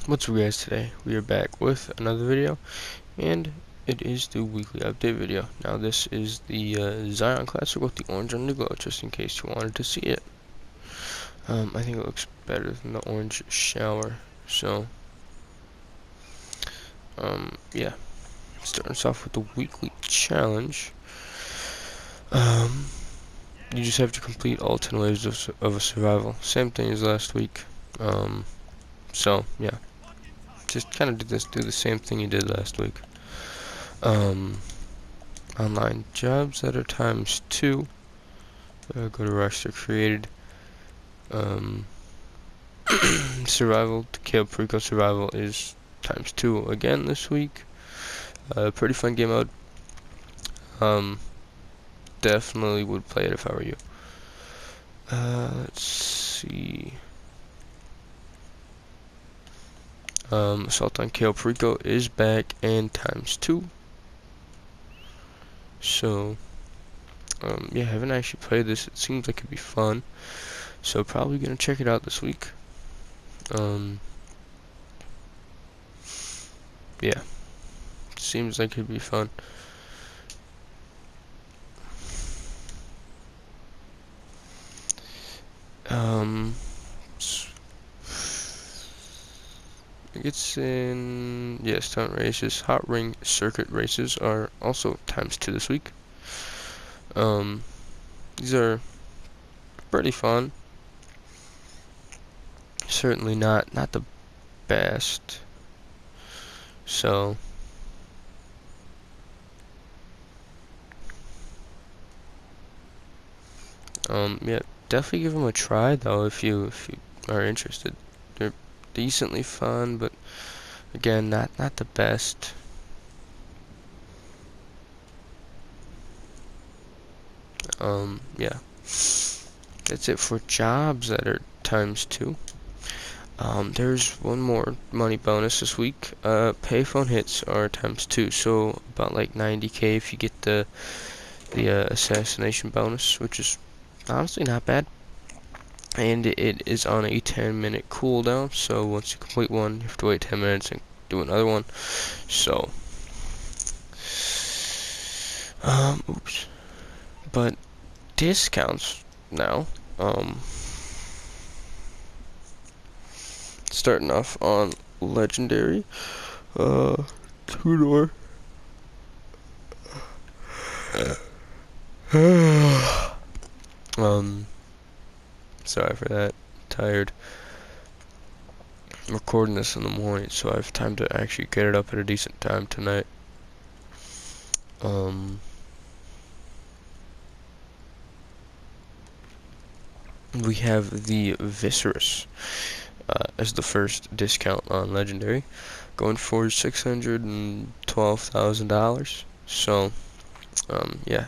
What's up guys, today we are back with another video, and it is the weekly update video. Now this is the Zion Classic with the orange underglow, just in case you wanted to see it. I think it looks better than the orange shower, so yeah. Starting us off with the weekly challenge. You just have to complete all 10 waves of a survival. Same thing as last week. So yeah. Just kind of do the same thing you did last week. Online jobs that are ×2. Go to roster created. Survival, the Caleb Preco survival is ×2 again this week. Pretty fun game mode. Definitely would play it if I were you. Let's see. Assault on Caleb Preco is back and ×2. So, yeah, I haven't actually played this. It seems like it'd be fun. So probably gonna check it out this week. Yeah, seems like it'd be fun. It's in, yeah, stunt races. Hot ring circuit races are also ×2 this week. These are pretty fun. Certainly not the best. So yeah, definitely give them a try though if you are interested. They're decently fun, but again, not the best. Yeah, that's it for jobs that are ×2. There's one more money bonus this week. Payphone hits are ×2, so about like 90k if you get the assassination bonus, which is honestly not bad. And it is on a 10-minute cooldown, so once you complete one, you have to wait 10 minutes and do another one. So, oops. But discounts now. Starting off on legendary, 2-door. Sorry for that. Tired. I'm recording this in the morning, so I have time to actually get it up at a decent time tonight. We have the Viscerous as the first discount on legendary, going for $612,000. So, yeah,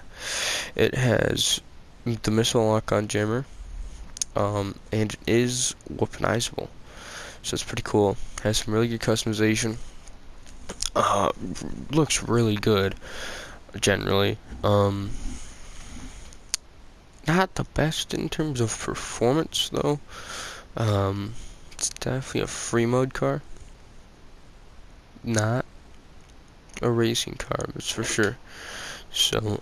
it has the missile lock-on jammer, and it is weaponizable, so it's pretty cool. Has some really good customization. Looks really good, generally. Not the best in terms of performance though. It's definitely a free mode car, not a racing car, that's for sure. So,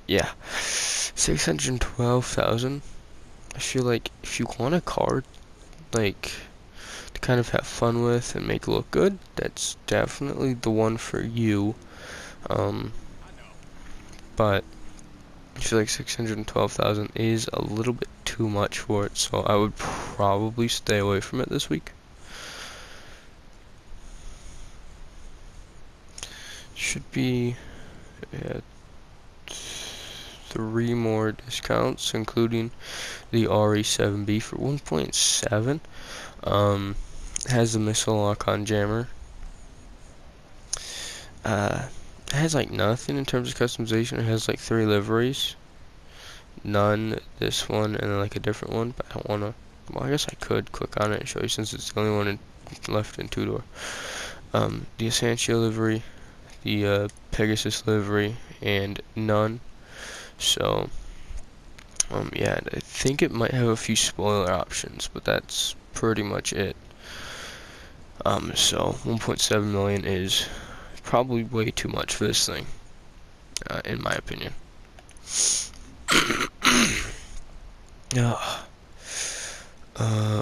yeah, 612,000. I feel like if you want a car, like, to kind of have fun with and make it look good, that's definitely the one for you. But I feel like 612,000 is a little bit too much for it, so I would probably stay away from it this week. Should be 3 more discounts, including the RE7B for 1.7. Has the missile lock-on jammer. It has like nothing in terms of customization. It has like 3 liveries. None, this one, and then like a different one, but I don't wanna, well, I guess I could click on it and show you since it's the only one left in 2-door. The Essentia livery, the Pegasus livery, and none. So, yeah, I think it might have a few spoiler options, but that's pretty much it. So 1.7 million is probably way too much for this thing, in my opinion.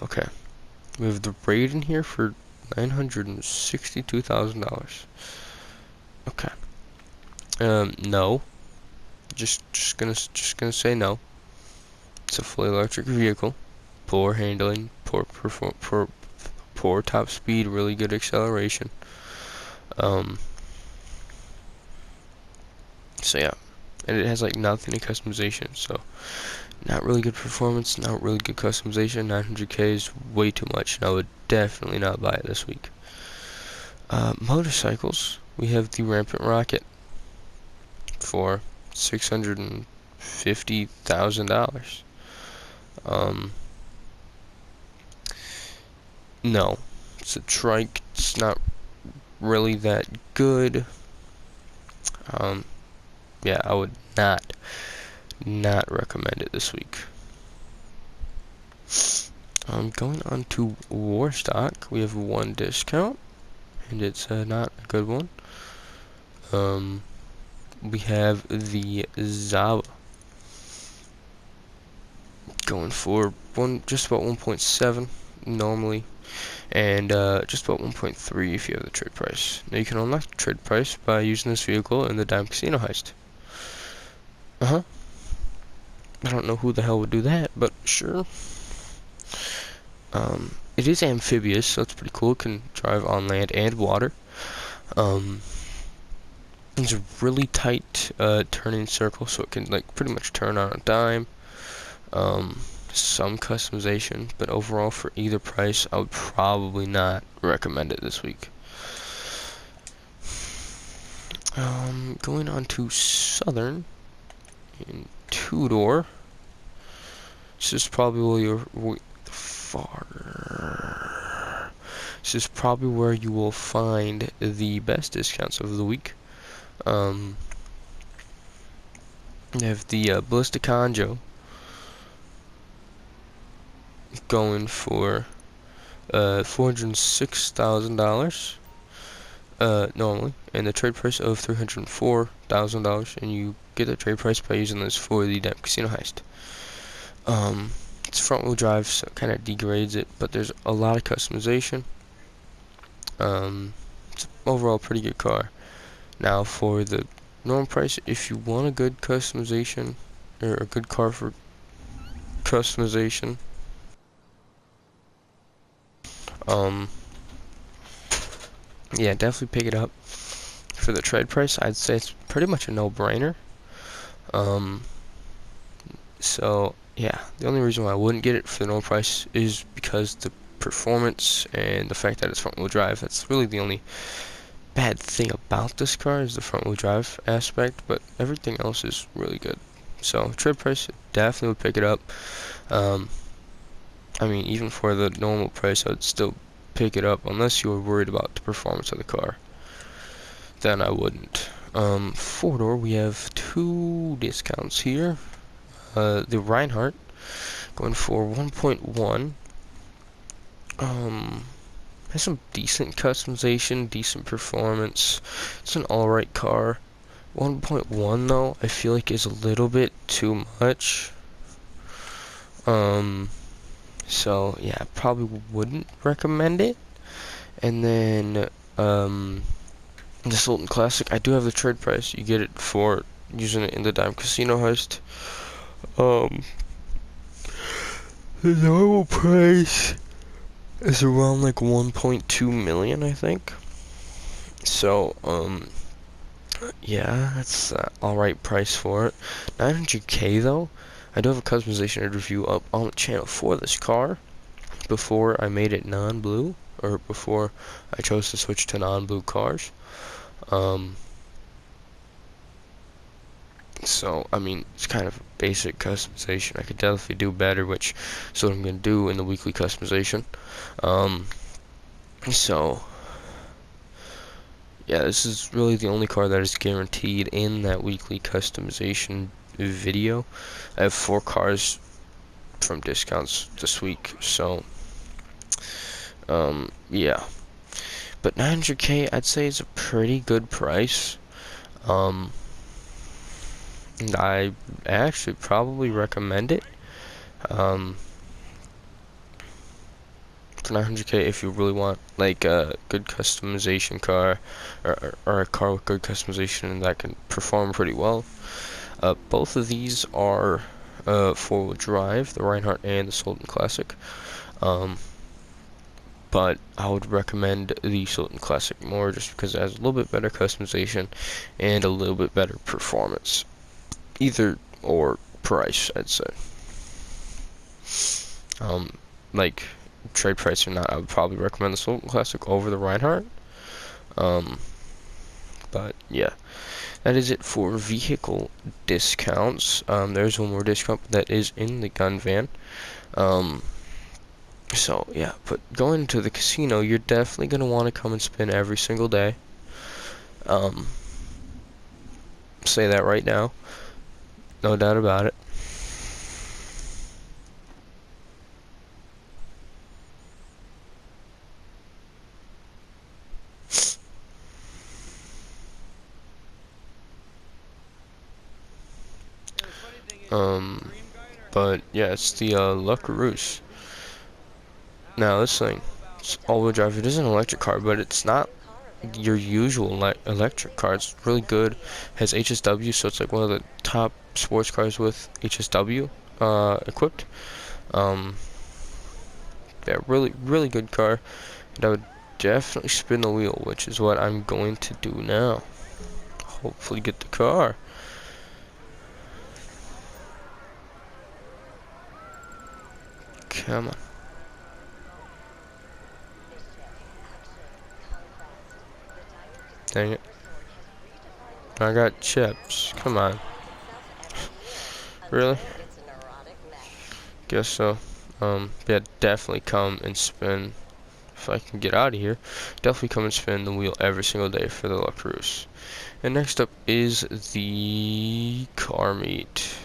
Okay. We have the raid in here for $962,000. Okay. No. Just gonna say no. It's a fully electric vehicle. Poor handling, poor top speed, really good acceleration. So yeah, and it has like nothing in customization. So not really good performance, not really good customization. 900K is way too much, and I would definitely not buy it this week. Motorcycles, we have the Rampant Rocket for $650,000. No, it's a trike. It's not really that good. Um, yeah, I would not recommend it this week. Going on to Warstock, we have one discount, and it's not a good one. We have the Zaba going for just about 1.7 normally, and just about 1.3 if you have the trade price. Now you can unlock the trade price by using this vehicle in the Dime Casino heist. I don't know who the hell would do that, but sure. It is amphibious, so it's pretty cool. It can drive on land and water. It's a really tight turning circle, so it can like pretty much turn on a dime. Some customization, but overall for either price, I would probably not recommend it this week. Going on to Southern in two-door. This is probably This is probably where you will find the best discounts of the week. They have the Ballistic Conjo going for $406,000 normally, and the trade price of $304,000, and you get the trade price by using this for the Dime Casino heist. It's front wheel drive, so it kind of degrades it, but there's a lot of customization. It's overall a pretty good car. Now for the normal price, if you want a good customization or a good car for customization, yeah, definitely pick it up. For the trade price, I'd say it's pretty much a no-brainer. So yeah, the only reason why I wouldn't get it for the normal price is because the performance and the fact that it's front wheel drive. That's really the only bad thing about this car, is the front wheel drive aspect, but everything else is really good. So trade price, definitely would pick it up. I mean, even for the normal price, I would still pick it up unless you were worried about the performance of the car. Then I wouldn't. Four-door, we have two discounts here. The Reinhardt going for 1.1. Has some decent customization, decent performance. It's an alright car. 1.1 though, I feel like is a little bit too much. So yeah, I probably wouldn't recommend it. And then the Sultan Classic, I do have the trade price. You get it for using it in the Dime Casino heist. The normal price is around like 1.2 million, I think. So, yeah, that's an alright price for it. 900K though. I do have a customization review up on the channel for this car before I made it non-blue, or before I chose to switch to non-blue cars. So, I mean, it's kind of a basic customization. I could definitely do better, which is what I'm going to do in the weekly customization. So, yeah, this is really the only car that is guaranteed in that weekly customization video. I have 4 cars from discounts this week, so, yeah. But 900K, I'd say is a pretty good price. And I actually probably recommend it. Um, for 900K, if you really want like a good customization car, or a car with good customization and that can perform pretty well. Both of these are four-wheel drive, the Reinhardt and the Sultan Classic. But I would recommend the Sultan Classic more just because it has a little bit better customization and a little bit better performance. Either or price, I'd say. Like trade price or not, I would probably recommend the Sultan Classic over the Reinhardt. But yeah, that is it for vehicle discounts. There's one more discount that is in the gun van. So yeah, but going to the casino, you're definitely gonna want to come and spin every single day. Say that right now, no doubt about it. But yeah, it's the Luckaroos. Now this thing, it's all-wheel drive. It is an electric car, but it's not your usual electric car. It's really good. Has HSW, so it's like one of the top sports cars with HSW equipped. Yeah, really, really good car. And I would definitely spin the wheel, which is what I'm going to do now. Hopefully get the car. Come on. Dang it. I got chips. Come on. Really? Guess so. Yeah, definitely come and spin. If I can get out of here, definitely come and spin the wheel every single day for the La Cruz. And next up is the car meet.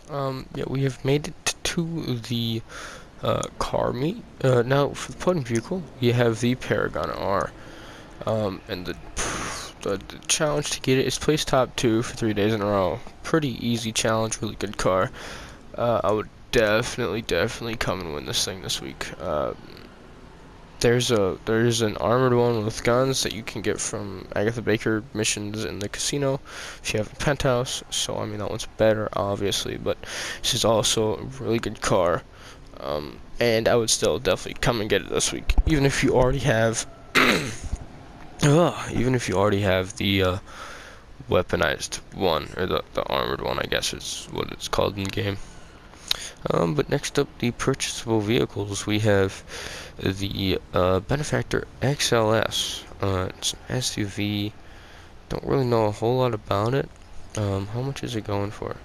Yeah, we have made it to the car meet. Now, for the podium vehicle, we have the Paragon R. And the challenge to get it is place top 2 for 3 days in a row. Pretty easy challenge, really good car. I would definitely come and win this thing this week. There's an armored one with guns that you can get from Agatha Baker missions in the casino if you have a penthouse. So I mean that one's better, obviously, but this is also a really good car. And I would still definitely come and get it this week, even if you already have, even if you already have the weaponized one or the armored one, I guess is what it's called in the game. But next up, the purchasable vehicles, we have the Benefactor XLS. It's an SUV. Don't really know a whole lot about it. How much is it going for?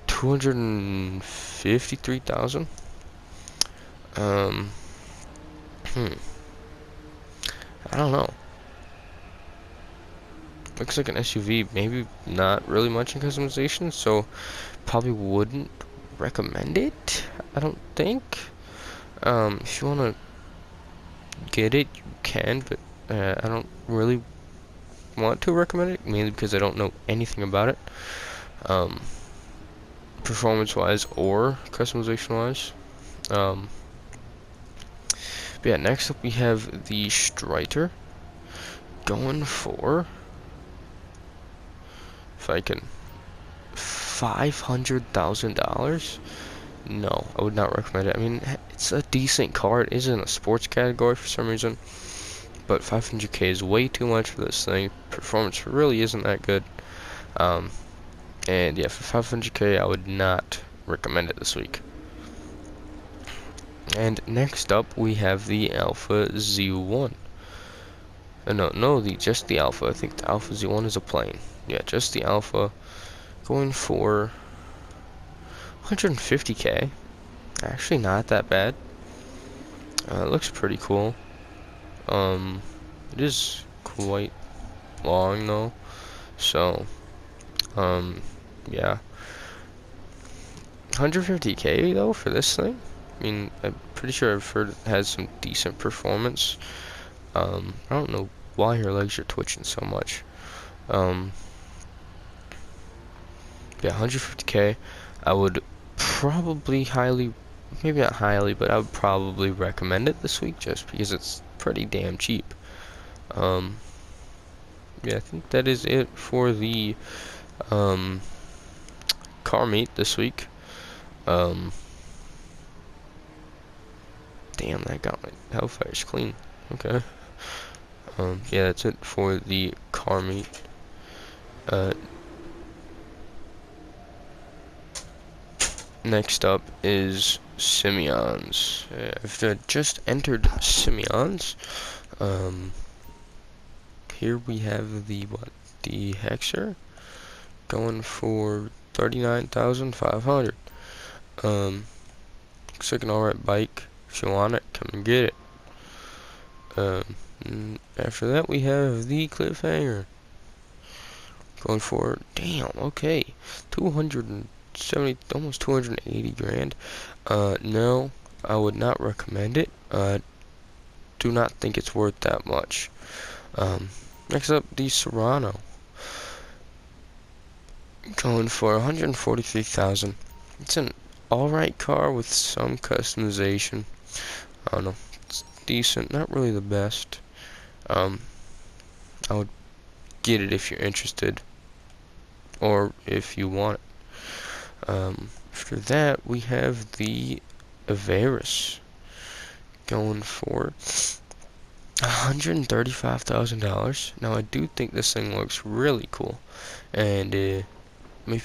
253,000. I don't know. Looks like an SUV. Maybe not really much in customization, so probably wouldn't recommend it. I don't think. If you wanna get it, you can, but I don't really want to recommend it, mainly because I don't know anything about it, performance-wise or customization-wise. But yeah, next up we have the Streiter, going for, if I can, $500,000. No, I would not recommend it. I mean, it's a decent car. It isn't a sports category for some reason, but 500K is way too much for this thing. Performance really isn't that good. And yeah, for 500K, I would not recommend it this week. And next up, we have the Alpha Z1. Just the Alpha. I think the Alpha Z1 is a plane. Yeah, just the Alpha. Going for 150K. Actually, not that bad. It looks pretty cool. It is quite long though. So, yeah. 150K though for this thing. I mean, pretty sure I've heard it has some decent performance. I don't know why her legs are twitching so much. Yeah, 150K. I would probably maybe not highly, but I would probably recommend it this week just because it's pretty damn cheap. Yeah, I think that is it for the car meet this week. Damn, that got my Hellfire's clean. Okay. Yeah, that's it for the car meet. Next up is Simeon's. I've just entered Simeon's. Here we have the Hexer going for 39,500. Looks like an alright bike. If you want it, come and get it. After that, we have the Cliffhanger going for okay, 270, almost 280 grand. No, I would not recommend it. Do not think it's worth that much. Next up, the Serrano going for 143,000. It's an alright car with some customization. I don't know, it's decent, not really the best. I would get it if you're interested, or if you want it. After that, we have the Averis going for $135,000. Now, I do think this thing looks really cool, and maybe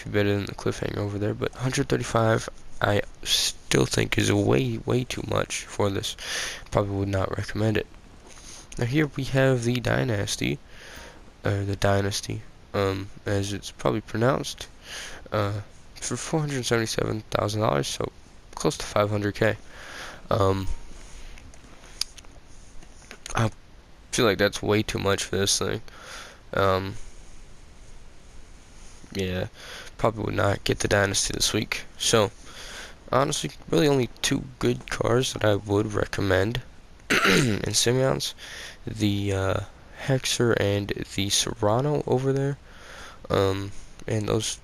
better than the Cliffhanger over there, but 135 I still think is way too much for this. Probably would not recommend it. Now here we have the Dynasty, as it's probably pronounced, for $477,000, so close to 500K. I feel like that's way too much for this thing. Yeah, probably would not get the Dynasty this week. So, honestly, really only two good cars that I would recommend in Simeon's. The Hexer and the Serrano over there. And those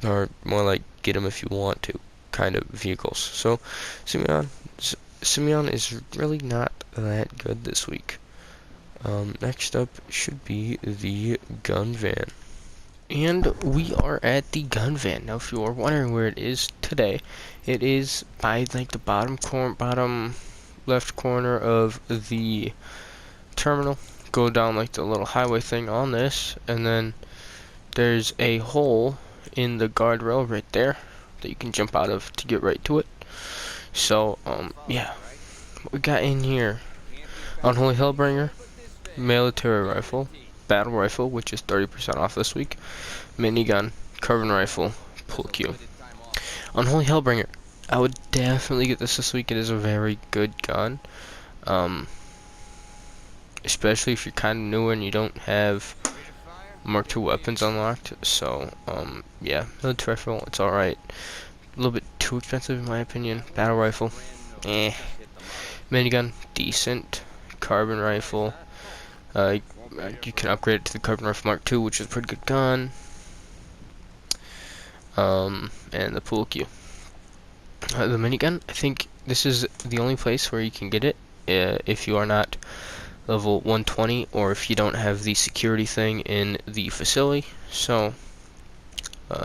are more like get them if you want to kind of vehicles. So, Simeon is really not that good this week. Next up should be the Gun Van. And we are at the Gun Van. Now, if you are wondering where it is today, it is by like the bottom left corner of the terminal. Go down like the little highway thing on this, and then there's a hole in the guardrail right there that you can jump out of to get right to it. So, yeah, what we got in here: Unholy Hellbringer, military rifle, battle rifle, which is 30% off this week, minigun, carbon rifle, pull Q. Unholy Hellbringer, I would definitely get this week. It is a very good gun, especially if you're kind of new and you don't have Mark II weapons unlocked. So, yeah, military rifle, it's alright. A little bit too expensive in my opinion. Battle rifle, minigun, decent. Carbon rifle, you can upgrade it to the Carbon Rifle Mark II, which is a pretty good gun. And the pool Q. The minigun, I think this is the only place where you can get it if you are not level 120, or if you don't have the security thing in the facility. So,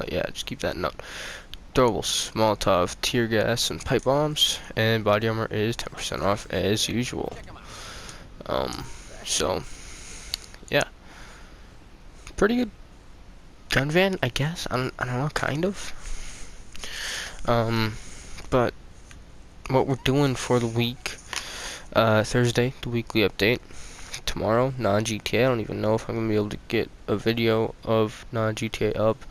yeah, just keep that in note. Throwables, Molotov, tear gas, and pipe bombs, and body armor is 10% off as usual. So, yeah, pretty good gun van, I guess. I don't know, kind of. But what we're doing for the week, Thursday, the weekly update. Tomorrow, non-GTA. I don't even know if I'm gonna be able to get a video of non-GTA up.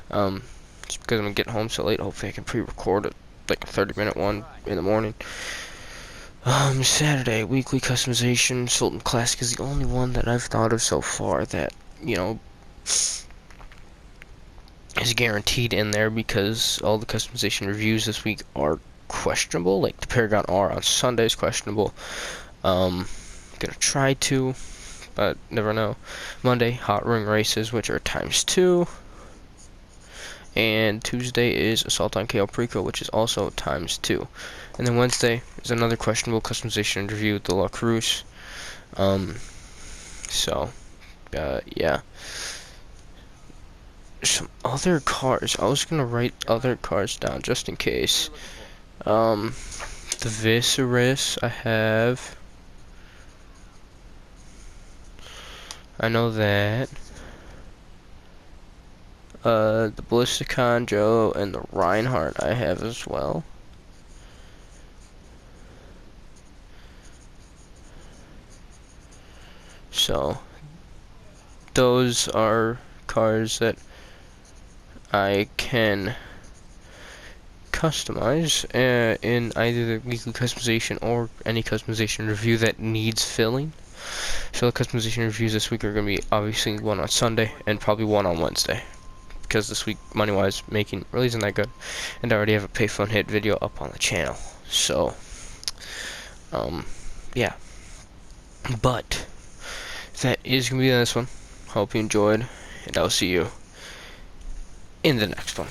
Just because I'm gonna get home so late. Hopefully, I can pre-record it, like a 30-minute one in the morning. Saturday, weekly customization. Sultan Classic is the only one that I've thought of so far that, you know, is guaranteed in there, because all the customization reviews this week are questionable. Like the Paragon R on Sunday is questionable. Gonna try to, but never know. Monday, hot ring races, which are ×2. And Tuesday is Assault on KL Preco, which is also ×2. And then Wednesday is another questionable customization interview with the La Cruz. Yeah. Some other cars. I was gonna write other cars down just in case. The Viserys I have. I know that. The Ballisticon Joe and the Reinhardt I have as well. So, those are cars that I can customize in either the weekly customization or any customization review that needs filling. So the customization reviews this week are going to be obviously one on Sunday and probably one on Wednesday, because this week money-wise making really isn't that good, and I already have a payphone hit video up on the channel. So yeah, but that is going to be this one. Hope you enjoyed, and I'll see you in the next one.